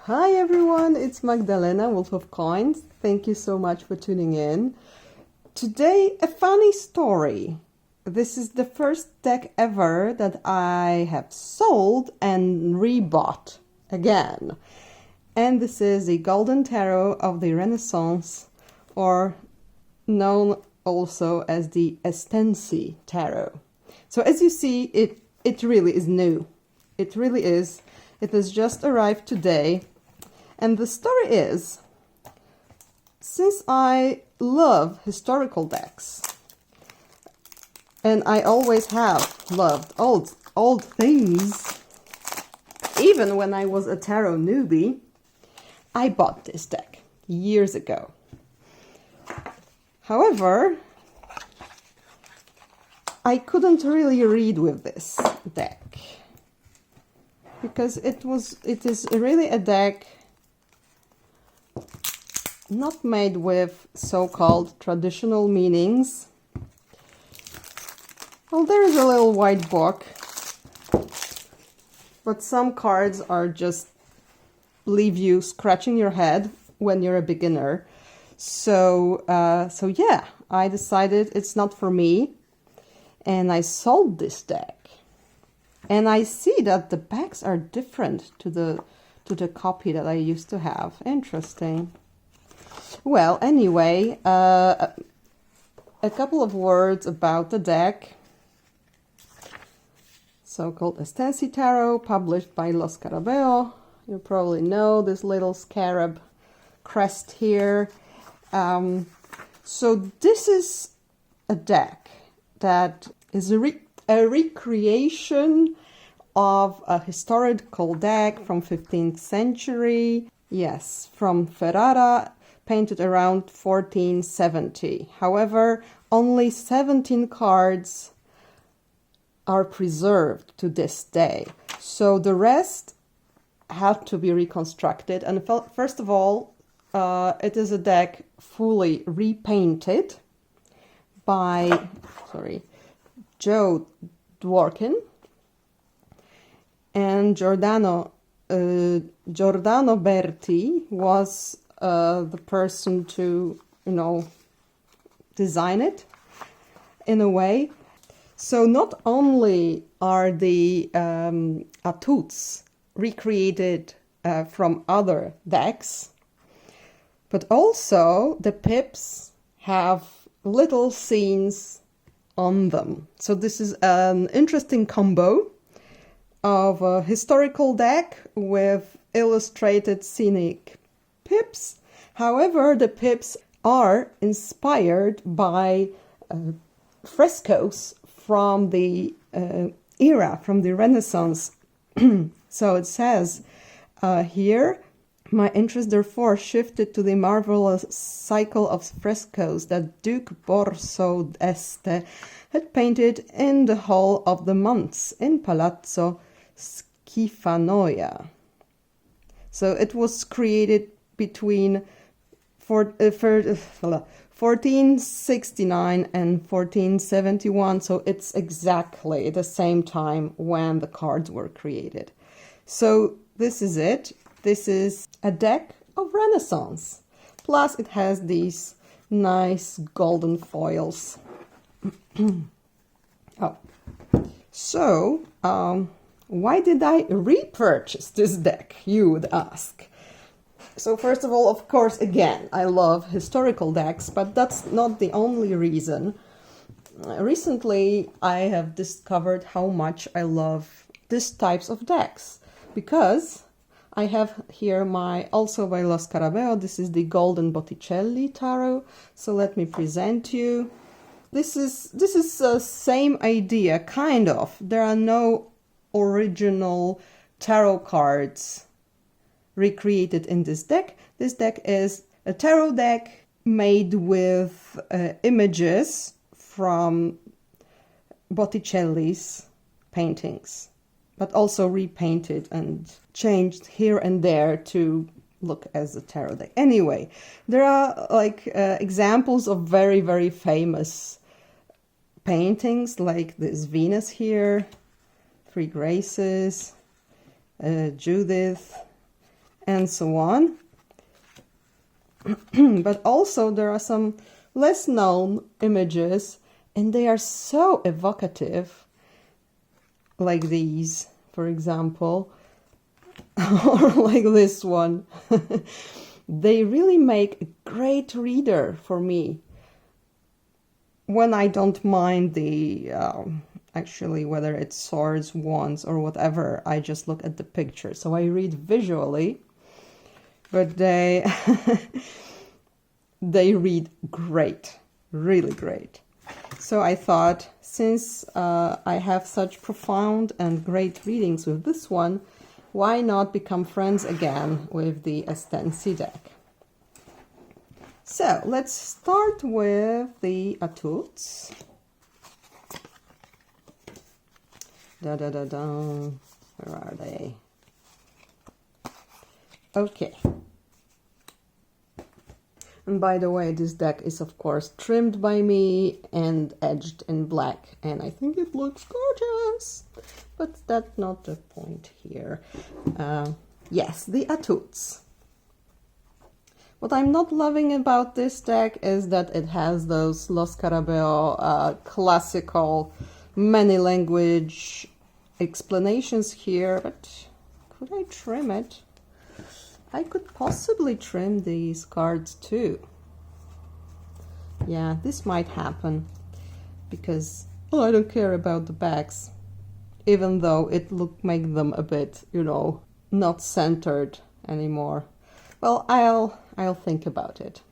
Hi everyone, it's Magdalena, Wolf of Coins. Thank you so much for tuning in. Today, a funny story. This is the first deck ever that I have sold and rebought again. And this is the Golden Tarot of the Renaissance, or known also as the Estensi Tarot. So as you see, it really is new. It really is. It has just arrived today. And the story is, since I love historical decks, and I always have loved old things, even when I was a tarot newbie, I bought this deck years ago. However, I couldn't really read with this deck because it is really a deck not made with so-called traditional meanings. Well, there is a little white book, but some cards are just leave you scratching your head when you're a beginner. So yeah, I decided it's not for me, and I sold this deck. And I see that the backs are different to the copy that I used to have. Interesting. Well, anyway, a couple of words about the deck. So-called Estensi Tarot, published by Lo Scarabeo. You probably know this little scarab crest here. So this is a deck that is a recreation of a historical deck from 15th century. Yes, from Ferrara, painted around 1470. However, only 17 cards are preserved to this day. So the rest have to be reconstructed. And first of all, it is a deck fully repainted by, Joe Dworkin and Giordano Berti was the person to, design it in a way. So not only are the atouts recreated from other decks, but also the pips have little scenes on them. So this is an interesting combo of a historical deck with illustrated scenic pips. However, the pips are inspired by frescoes from the era, from the Renaissance. So it says here, my interest therefore shifted to the marvelous cycle of frescoes that Duke Borso d'Este had painted in the Hall of the Months in Palazzo Schifanoia. So it was created between 1469 and 1471, so it's exactly the same time when the cards were created. So this is it. This is a deck of Renaissance. Plus it has these nice golden foils. So why did I repurchase this deck, you would ask? So first of all, of course, again, I love historical decks, but that's not the only reason. Recently, I have discovered how much I love these types of decks, because I have here also by Lo Scarabeo, this is the Golden Botticelli Tarot. So let me present you. This is the same idea, kind of. There are no original tarot cards recreated in this deck. This deck is a tarot deck made with images from Botticelli's paintings, but also repainted and changed here and there to look as a tarot deck. Anyway, there are examples of very, very famous paintings, like this Venus here, Three Graces, Judith, and so on. But also there are some less known images, and they are so evocative, like these, for example, or like this one. They really make a great reader for me when I don't mind the actually whether it's swords, wands, or whatever. I just look at the picture, so I read visually, but they they read great, really great. So I thought, since I have such profound and great readings with this one, why not become friends again with the Estensi deck? So let's start with the Atouts. Where are they? Okay. And by the way, this deck is of course trimmed by me and edged in black, and I think it looks gorgeous, but that's not the point here. Yes, the Atouts. What I'm not loving about this deck is that it has those Los Carabeo classical many language explanations here, but could I trim it? I could possibly trim these cards too. Yeah, this might happen because I don't care about the backs, even though it make them a bit, you know, not centered anymore. Well, I'll think about it.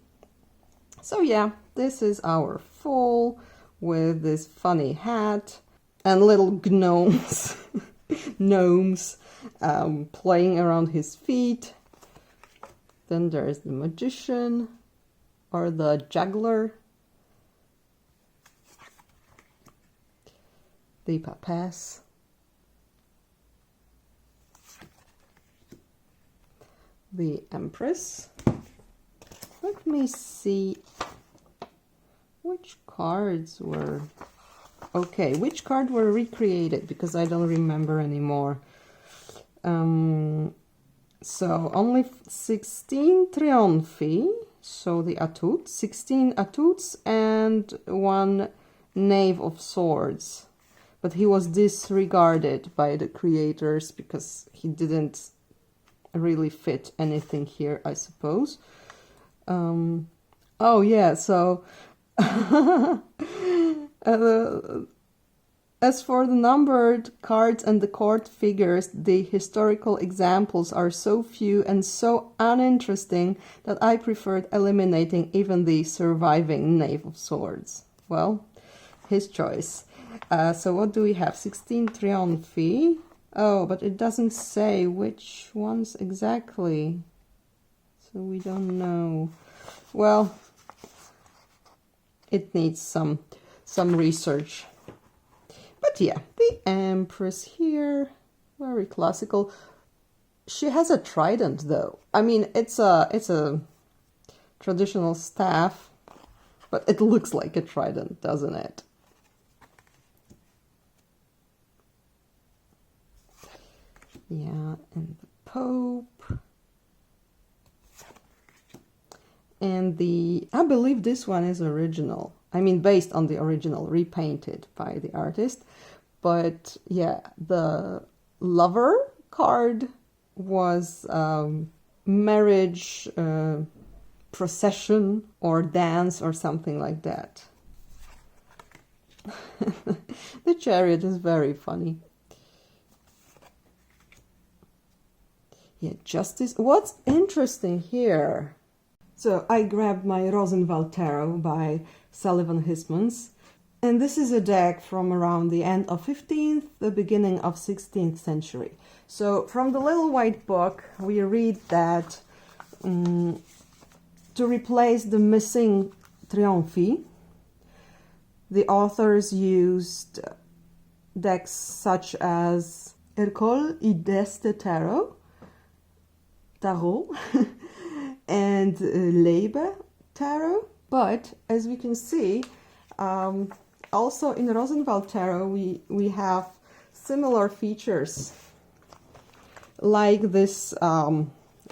So yeah, this is our fool with this funny hat and little gnomes, gnomes playing around his feet. Then there's the magician or the juggler, the papesse, the empress. Let me see which cards were... Okay, which card were recreated, because I don't remember anymore. So only 16 trionfi, so the Atouts, 16 Atouts and 1 Knave of Swords. But he was disregarded by the creators because he didn't really fit anything here, I suppose. Oh yeah, so as for the numbered cards and the court figures, the historical examples are so few and so uninteresting that I preferred eliminating even the surviving Knave of Swords. Well, his choice. So what do we have? 16 trionfi. Oh, but it doesn't say which ones exactly. So we don't know. Well, it needs some research. But yeah, the Empress here, very classical. She has a trident though. I mean, it's a traditional staff, but it looks like a trident, doesn't it? Yeah, and the Pope. And I believe this one is original. I mean, based on the original, repainted by the artist. But yeah, the lover card was marriage procession or dance or something like that. The Chariot is very funny. Yeah, Justice. What's interesting here? So I grabbed my Rosenwald Tarot by Sullivan Hismans, and this is a deck from around the end of 15th, the beginning of 16th century. So from the little white book, we read that to replace the missing trionfi, the authors used decks such as Ercole I d'Este Tarot, and Leiber Tarot. But as we can see, also in Rosenwald Tarot we have similar features, like this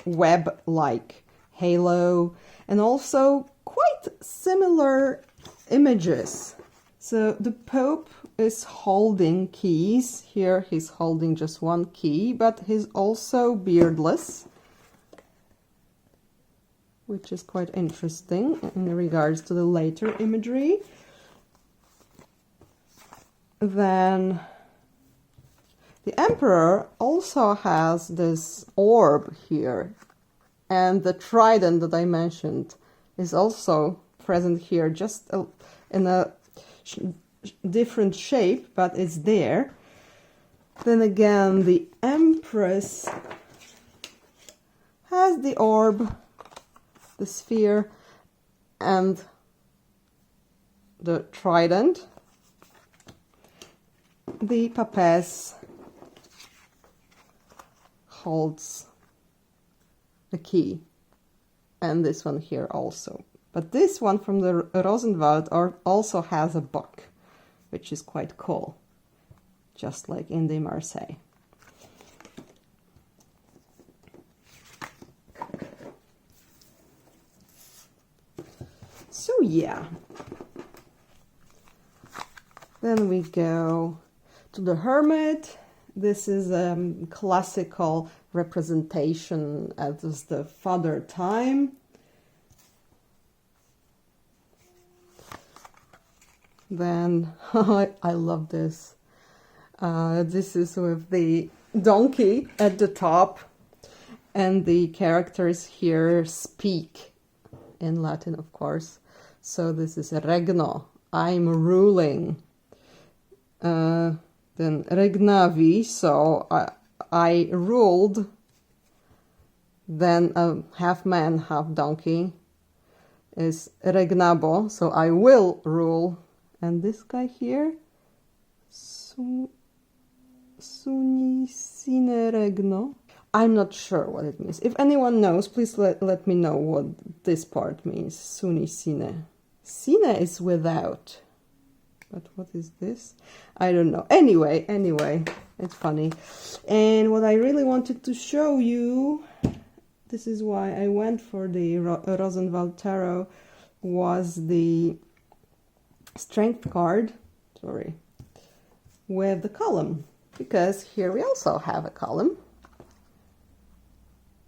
web-like halo, and also quite similar images. So the Pope is holding keys. Here he's holding just one key, but he's also beardless, which is quite interesting in regards to the later imagery. Then the Emperor also has this orb here, and the trident that I mentioned is also present here, just in a different shape, but it's there. Then again, the Empress has the orb, the sphere, and the trident. The Papess holds a key, and this one here also. But this one from the Rosenwald also has a book, which is quite cool, just like in the Marseille. So yeah, then we go to the Hermit. This is a classical representation as the Father Time. Then I love this. This is with the donkey at the top, and the characters here speak in Latin, of course. So this is regno, I'm ruling. Then regnavi, so I ruled. Then half man, half donkey is regnabo, so I will rule. And this guy here, suni sine regno. I'm not sure what it means. If anyone knows, please let me know what this part means. Suni sine. Sine is without. But what is this? I don't know. Anyway, it's funny. And what I really wanted to show you, this is why I went for the Rosenwald Tarot, was the Strength card, with the column. Because here we also have a column.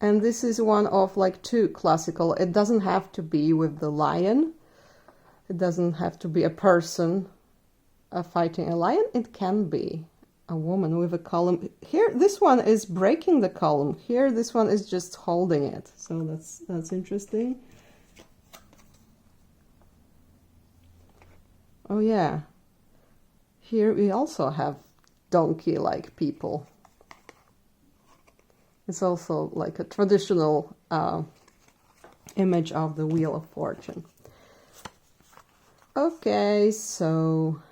And this is one of like two classical. It doesn't have to be with the lion. It doesn't have to be a person fighting a lion. It can be a woman with a column. Here, this one is breaking the column. Here, this one is just holding it. So that's interesting. Oh yeah. Here we also have donkey-like people. It's also like a traditional image of the Wheel of Fortune. Okay, so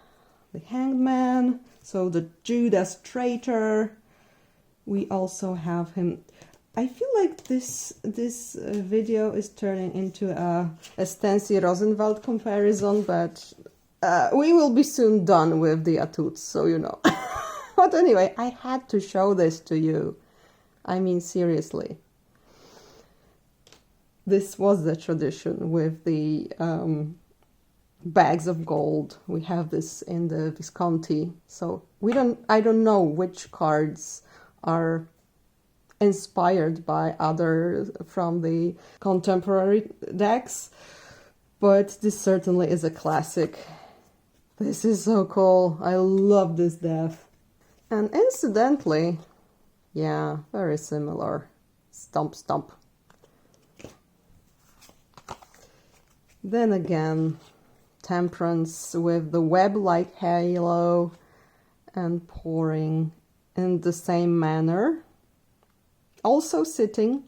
the Hanged Man, so the Judas traitor. We also have him. I feel like this video is turning into a Estensi Rosenwald comparison, but we will be soon done with the Atuts, so you know. But anyway, I had to show this to you. I mean, seriously. This was the tradition with the bags of gold. We have this in the Visconti. So I don't know which cards are inspired by other from the contemporary decks, but this certainly is a classic. This is so cool. I love this death. And incidentally, yeah, very similar. Stomp, stomp. Then again, Temperance with the web-like halo and pouring in the same manner. Also sitting.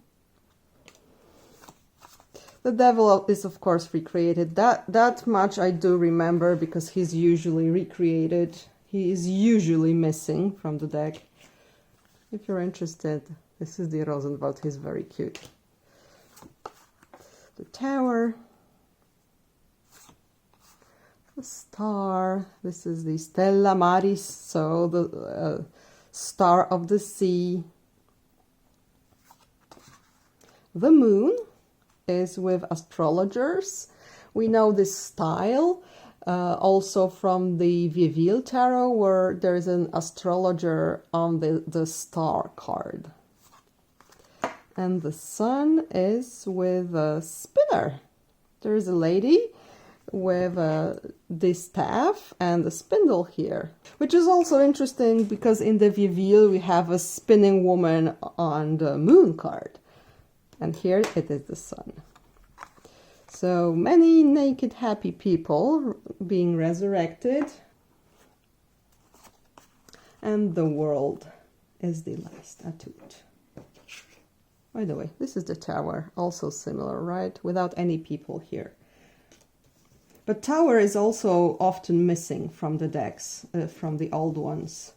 The Devil is of course recreated. That much I do remember because he's usually recreated. He is usually missing from the deck. If you're interested, this is the Rosenwald. He's very cute. The Tower. The Star. This is the Stella Maris, so the Star of the Sea. The moon is with astrologers. We know this style also from the Vieille Tarot, where there's an astrologer on the star card. And the sun is with a spinner. There's a lady with the staff and the spindle here, which is also interesting because in the Vieille we have a spinning woman on the moon card. And here it is the sun. So many naked happy people being resurrected. And the world is the last attitude. By the way, this is the tower, also similar, right? Without any people here. But tower is also often missing from the decks, from the old ones.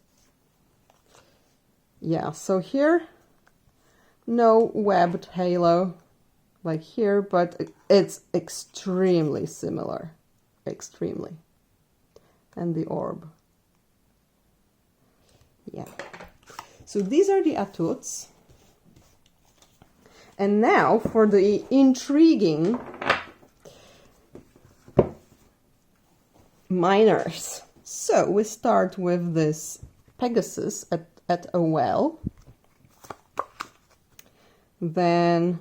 Yeah, so here, no webbed halo like here, but it's extremely similar, extremely. And the orb. Yeah. So these are the attitudes. And now for the intriguing minors. So we start with this Pegasus at a well. Then,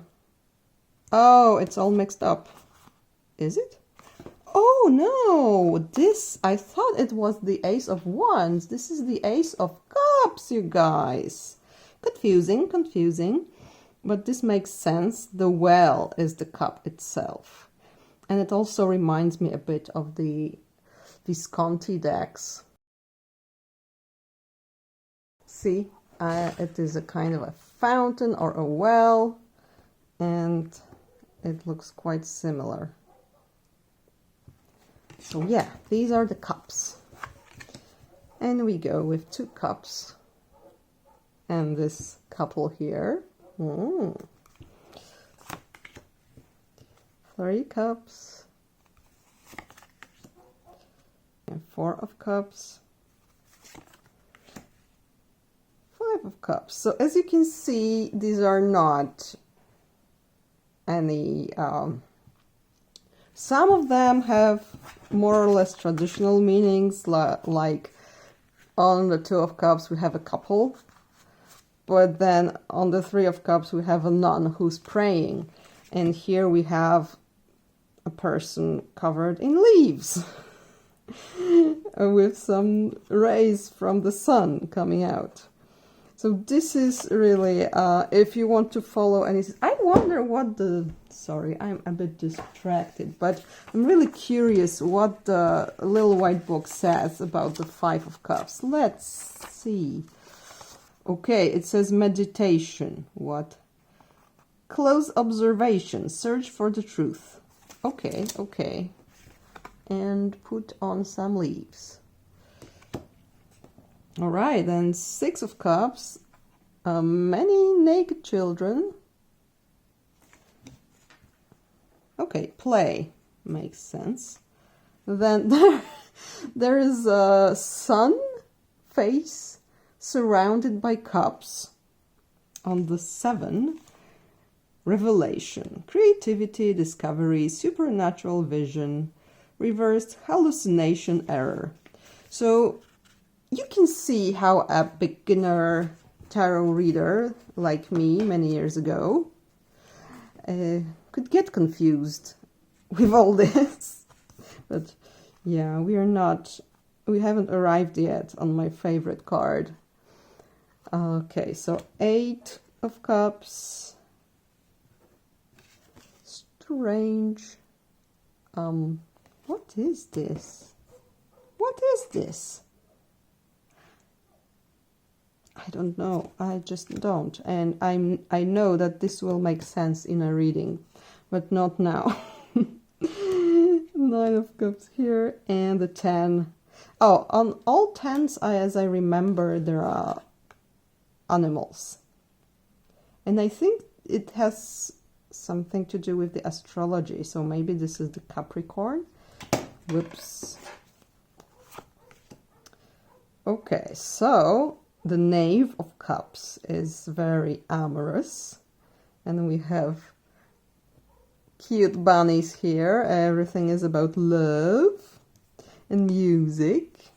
oh, it's all mixed up. Is it? Oh no, this, I thought it was the Ace of Wands. This is the Ace of Cups, you guys. Confusing, confusing. But this makes sense. The well is the cup itself. And it also reminds me a bit of the Visconti decks. See, it is a kind of a fountain or a well, and it looks quite similar. So yeah, these are the cups. And we go with 2 cups. And this couple here. 3 cups. And 4 of cups. 5 of cups. So as you can see, these are not any... some of them have more or less traditional meanings, like on the 2 of cups we have a couple, but then on the 3 of cups we have a nun who's praying, and here we have a person covered in leaves with some rays from the sun coming out. So this is really, if you want to follow any... I wonder what the... Sorry, I'm a bit distracted, but I'm really curious what the little white book says about the 5 of Cups. Let's see. Okay, it says meditation. What? Close observation. Search for the truth. Okay, okay. And put on some leaves. All right, then 6 of Cups. Many naked children. Okay, play makes sense. Then there is a sun face surrounded by cups. On the 7, revelation, creativity, discovery, supernatural vision, reversed hallucination, error. So you can see how a beginner tarot reader like me many years ago could get confused with all this. But yeah, we haven't arrived yet on my favorite card. Okay, so 8 of Cups. Strange. What is this? What is this? I don't know. I just don't. And I know that this will make sense in a reading, but not now. 9 of Cups here and the 10. Oh, on all 10s, as I remember, there are animals. And I think it has something to do with the astrology. So maybe this is the Capricorn. Whoops. Okay, so the Knave of Cups is very amorous. And we have cute bunnies here. Everything is about love and music.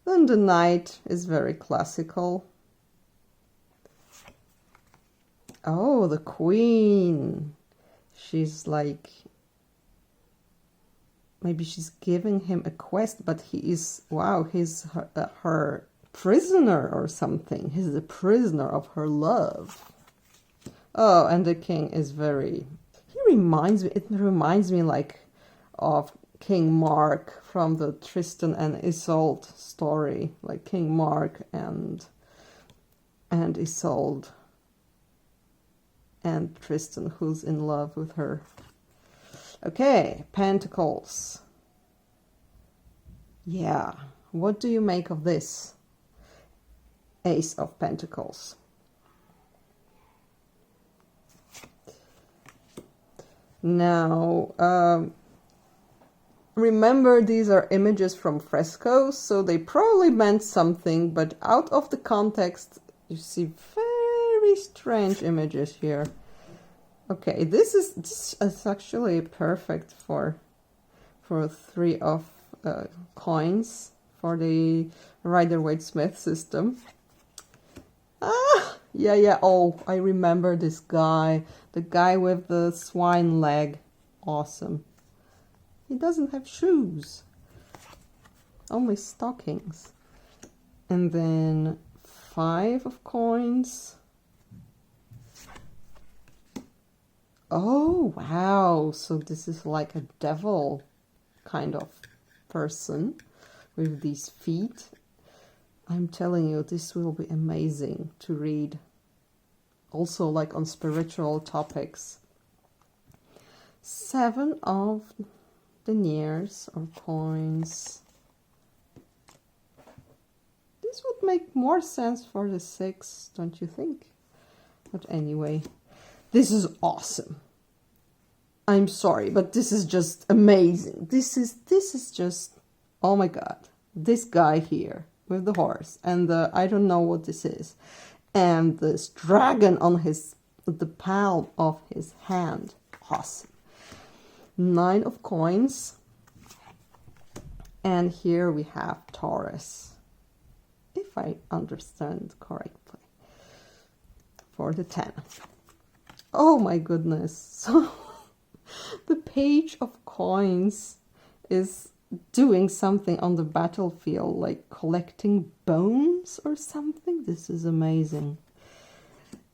Then the knight is very classical. Oh, the queen. She's like, maybe she's giving him a quest, but he is, wow, he's her prisoner or something. He's the prisoner of her love. Oh, and the king is very, it reminds me like of King Mark from the Tristan and Isolde story, like King Mark and Isolde and Tristan, who's in love with her. Okay, pentacles. Yeah, what do you make of this? Ace of Pentacles. Now, remember, these are images from frescoes, so they probably meant something, but out of the context, you see very strange images here. Okay, this is actually perfect for 3 of coins for the Rider-Waite-Smith system. Ah, yeah. Oh, I remember this guy. The guy with the swine leg. Awesome. He doesn't have shoes. Only stockings. And then 5 of coins. Oh, wow. So this is like a devil kind of person with these feet. I'm telling you, this will be amazing to read. Also, like on spiritual topics. 7 of deniers or coins. This would make more sense for the 6, don't you think? But anyway, this is awesome. I'm sorry, but this is just amazing. This is just, oh my God. This guy here with the horse and the, I don't know what this is, and this dragon on the palm of his hand. Awesome. 9 of coins. And here we have Taurus, if I understand correctly, for the 10. Oh my goodness. So the page of coins is doing something on the battlefield, like collecting bones or something. This is amazing.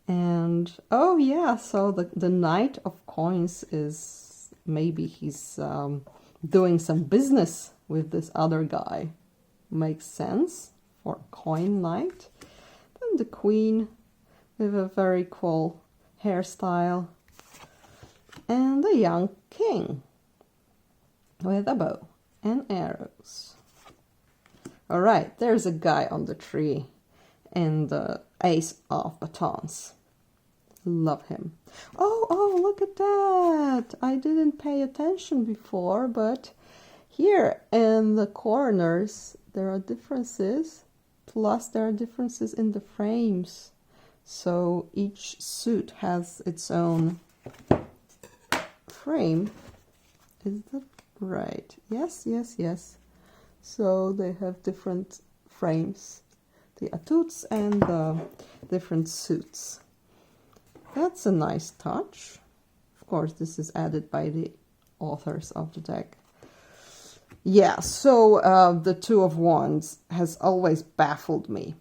And oh yeah, so the knight of coins is, maybe he's doing some business with this other guy. Makes sense for coin knight. Then the queen with a very cool hairstyle. And the young king with a bow and arrows. All right, there's a guy on the tree and the ace of batons. Love him. Oh, look at that. I didn't pay attention before, but here in the corners there are differences, plus there are differences in the frames. So each suit has its own frame. Is that right? Yes. So they have different frames, the études and the different suits. That's a nice touch. Of course, this is added by the authors of the deck. Yeah, so the 2 of Wands has always baffled me.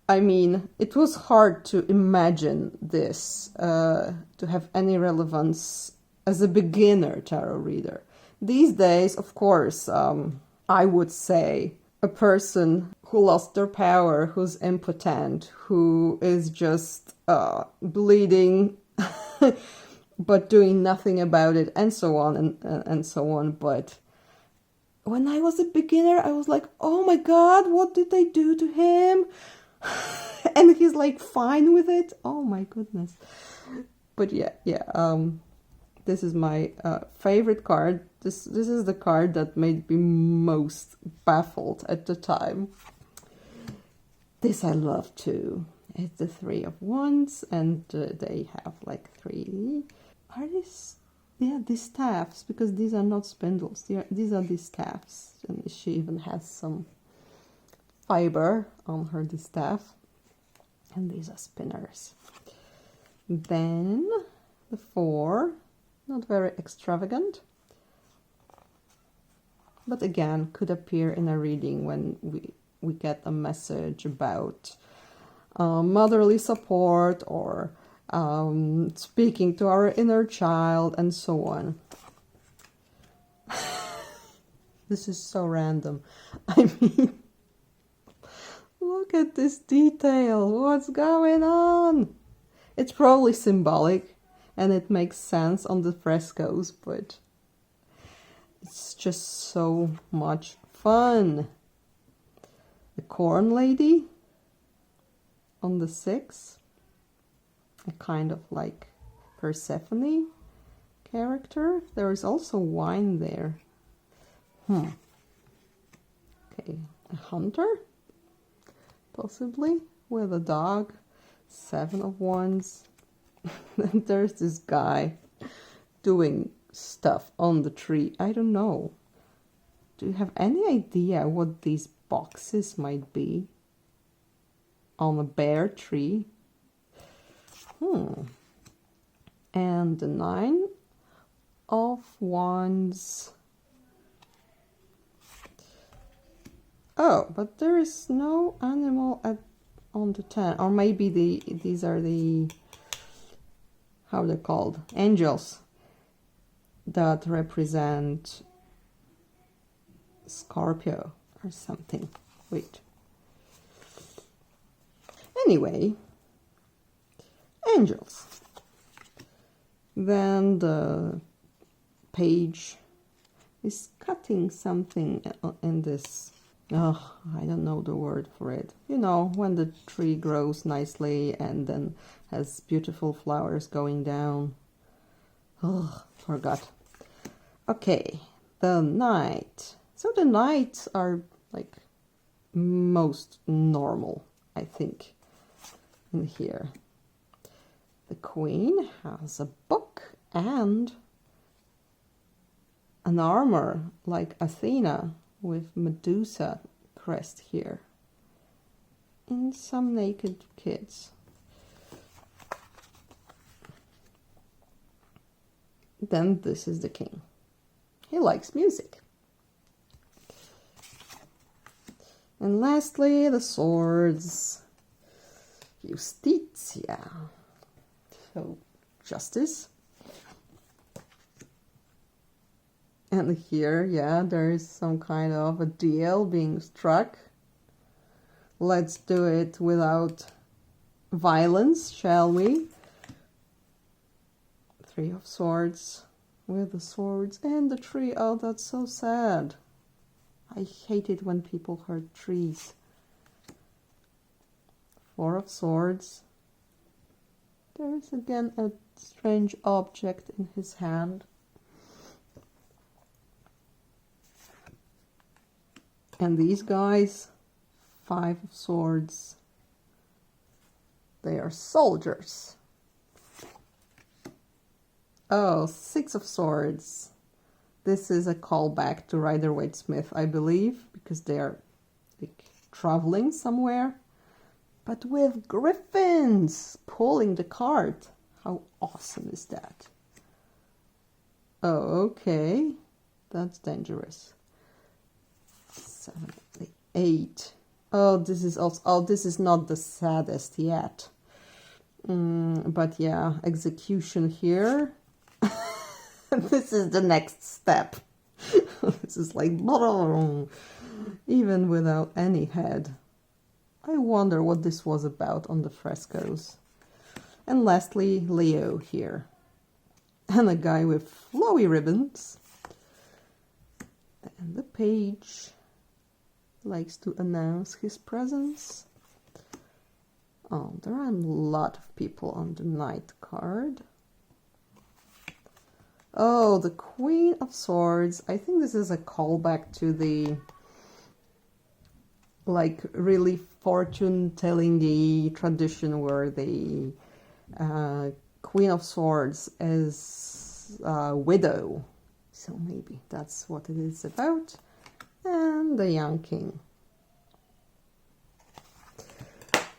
I mean, it was hard to imagine this to have any relevance as a beginner tarot reader. These days, of course, I would say a person who lost their power, who's impotent, who is just bleeding but doing nothing about it, and so on and so on. But when I was a beginner, I was like, oh my God, what did they do to him? And he's like fine with it. Oh my goodness. But yeah. This is my favorite card. This is the card that made me most baffled at the time. This I love too. It's the Three of Wands, and they have like three. Are these? Yeah, these staffs, because these are not spindles. These are the staffs, and she even has some fiber on her distaff, and these are spinners. Then the Four, not very extravagant, but again could appear in a reading when we get a message about motherly support, or speaking to our inner child, and so on. This is so random. I mean, look at this detail. What's going on? It's probably symbolic and it makes sense on the frescoes, but it's just so much fun. The Corn Lady on the 6, a kind of like Persephone character. There is also wine there. Okay, a hunter, possibly, with a dog. 7 of Wands. And there's this guy doing stuff on the tree. I don't know. Do you have any idea what these boxes might be on a bare tree? And the 9 of Wands. Oh, but there is no animal on the 10. Or maybe these are the, how they're called, angels that represent Scorpio or something. Wait. Anyway, angels. Then the page is cutting something in this. Oh, I don't know the word for it. You know, when the tree grows nicely and then has beautiful flowers going down. Oh, forgot. Okay, the Knight. So the Knights are like most normal, I think, in here. The Queen has a book and an armor like Athena, with Medusa crest here, and some naked kids. Then this is the King. He likes music. And lastly, the Swords. Justitia. So, justice. And here, yeah, there is some kind of a deal being struck. Let's do it without violence, shall we? 3 of Swords with the swords and the tree. Oh, that's so sad. I hate it when people hurt trees. 4 of Swords. There is again a strange object in his hand. And these guys, 5 of Swords, they are soldiers. Oh, 6 of Swords. This is a callback to Rider-Waite-Smith, I believe, because they are like traveling somewhere. But with griffins pulling the cart. How awesome is that? Oh, okay. That's dangerous. 7, 8. Oh, this is also. Oh, this is not the saddest yet. But yeah, execution here. This is the next step. This is like even without any head. I wonder what this was about on the frescoes. And lastly, Leo here. And a guy with flowy ribbons. And the page likes to announce his presence. Oh, there are a lot of people on the Knight card. Oh, the Queen of Swords. I think this is a callback to the like really fortune-telling-y tradition where the Queen of Swords is a widow. So maybe that's what it is about. And the Young King.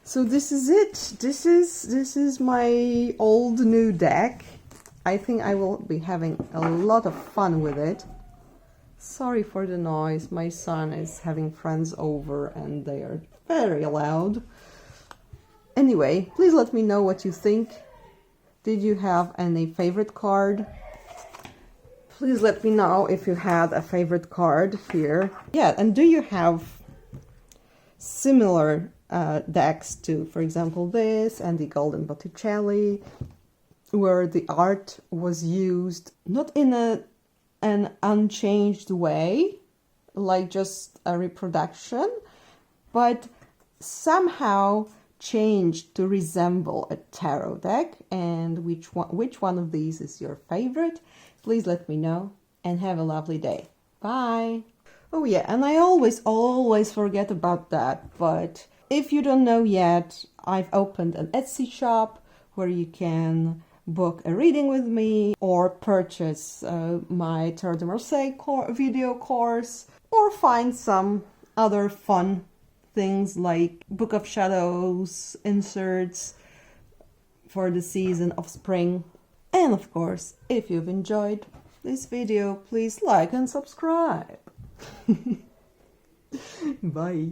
So this is it. This is my old new deck. I think I will be having a lot of fun with it. Sorry for the noise. My son is having friends over and they are very loud. Anyway, please let me know what you think. Did you have any favorite card? Please let me know if you had a favorite card here. Yeah, and do you have similar decks to, for example, this and the Golden Botticelli, where the art was used not in an unchanged way, like just a reproduction, but somehow changed to resemble a tarot deck? And which one of these is your favorite? Please let me know and have a lovely day. Bye. Oh yeah, and I always forget about that, but if you don't know yet, I've opened an Etsy shop where you can book a reading with me or purchase my Tarot de Marseille video course, or find some other fun things like Book of Shadows inserts for the season of spring. And of course, if you've enjoyed this video, please like and subscribe. Bye.